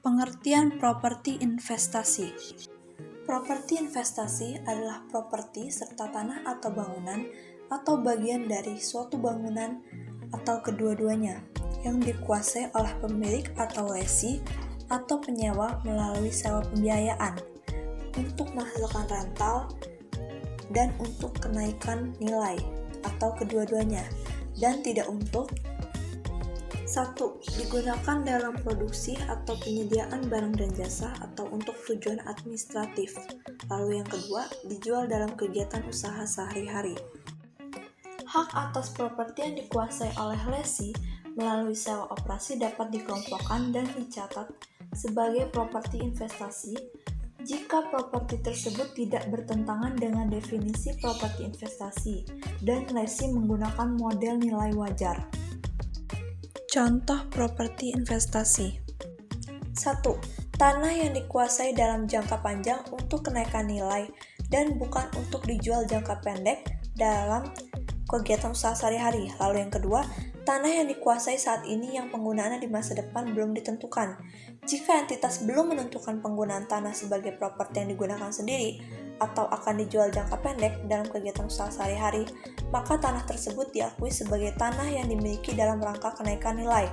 Pengertian properti investasi. Properti investasi adalah properti serta tanah atau bangunan atau bagian dari suatu bangunan atau kedua-duanya yang dikuasai oleh pemilik atau lesi atau penyewa melalui sewa pembiayaan untuk menghasilkan rental dan untuk kenaikan nilai atau kedua-duanya, dan tidak untuk 1. Digunakan dalam produksi atau penyediaan barang dan jasa atau untuk tujuan administratif. Lalu yang kedua, dijual dalam kegiatan usaha sehari-hari. Hak atas properti yang dikuasai oleh lesi melalui sewa operasi dapat dikelompokkan dan dicatat sebagai properti investasi jika properti tersebut tidak bertentangan dengan definisi properti investasi dan lesi menggunakan model nilai wajar. Contoh properti investasi. 1. Tanah yang dikuasai dalam jangka panjang untuk kenaikan nilai dan bukan untuk dijual jangka pendek dalam kegiatan usaha sehari-hari. Lalu yang kedua, tanah yang dikuasai saat ini yang penggunaannya di masa depan belum ditentukan. Jika entitas belum menentukan penggunaan tanah sebagai properti yang digunakan sendiri atau akan dijual jangka pendek dalam kegiatan usaha sehari-hari, maka tanah tersebut diakui sebagai tanah yang dimiliki dalam rangka kenaikan nilai.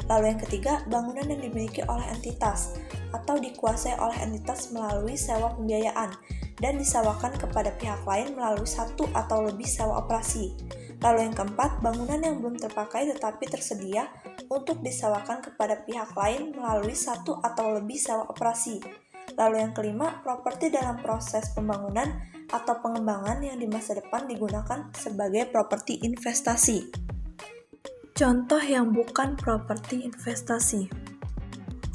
Lalu yang ketiga, bangunan yang dimiliki oleh entitas atau dikuasai oleh entitas melalui sewa pembiayaan dan disewakan kepada pihak lain melalui satu atau lebih sewa operasi. Lalu yang keempat, bangunan yang belum terpakai tetapi tersedia untuk disewakan kepada pihak lain melalui satu atau lebih sewa operasi. Lalu yang kelima, properti dalam proses pembangunan atau pengembangan yang di masa depan digunakan sebagai properti investasi. Contoh yang bukan properti investasi.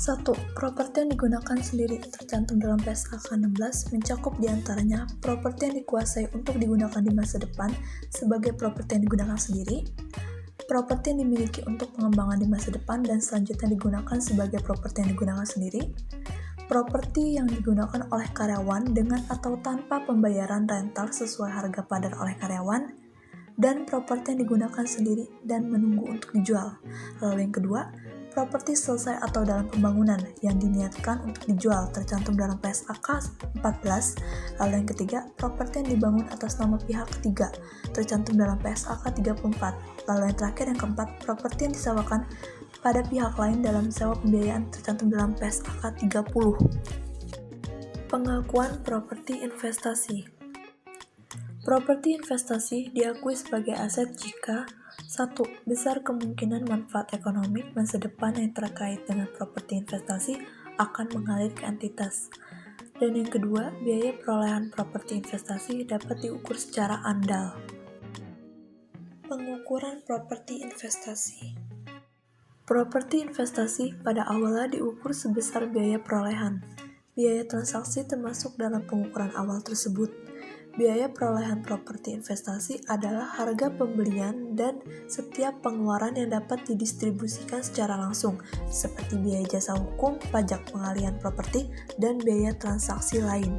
1. Properti yang digunakan sendiri tercantum dalam PSAK 16 mencakup diantaranya properti yang dikuasai untuk digunakan di masa depan sebagai properti yang digunakan sendiri, properti yang dimiliki untuk pengembangan di masa depan dan selanjutnya digunakan sebagai properti yang digunakan sendiri, properti yang digunakan oleh karyawan dengan atau tanpa pembayaran rental sesuai harga padar oleh karyawan, dan properti yang digunakan sendiri dan menunggu untuk dijual. Lalu yang kedua, properti selesai atau dalam pembangunan yang diniatkan untuk dijual tercantum dalam PSAK 14. Lalu yang ketiga, properti yang dibangun atas nama pihak ketiga tercantum dalam PSAK 34. Lalu yang terakhir, yang keempat, properti yang disewakan pada pihak lain dalam sewa pembiayaan tercantum dalam PSAK 30. Pengakuan properti investasi. Properti investasi diakui sebagai aset jika 1. Besar kemungkinan manfaat ekonomi masa depan yang terkait dengan properti investasi akan mengalir ke entitas. Dan yang kedua, biaya perolehan properti investasi dapat diukur secara andal. Pengukuran properti investasi. Properti investasi pada awalnya diukur sebesar biaya perolehan. Biaya transaksi termasuk dalam pengukuran awal tersebut. Biaya perolehan properti investasi adalah harga pembelian dan setiap pengeluaran yang dapat didistribusikan secara langsung, seperti biaya jasa hukum, pajak pengalihan properti, dan biaya transaksi lain.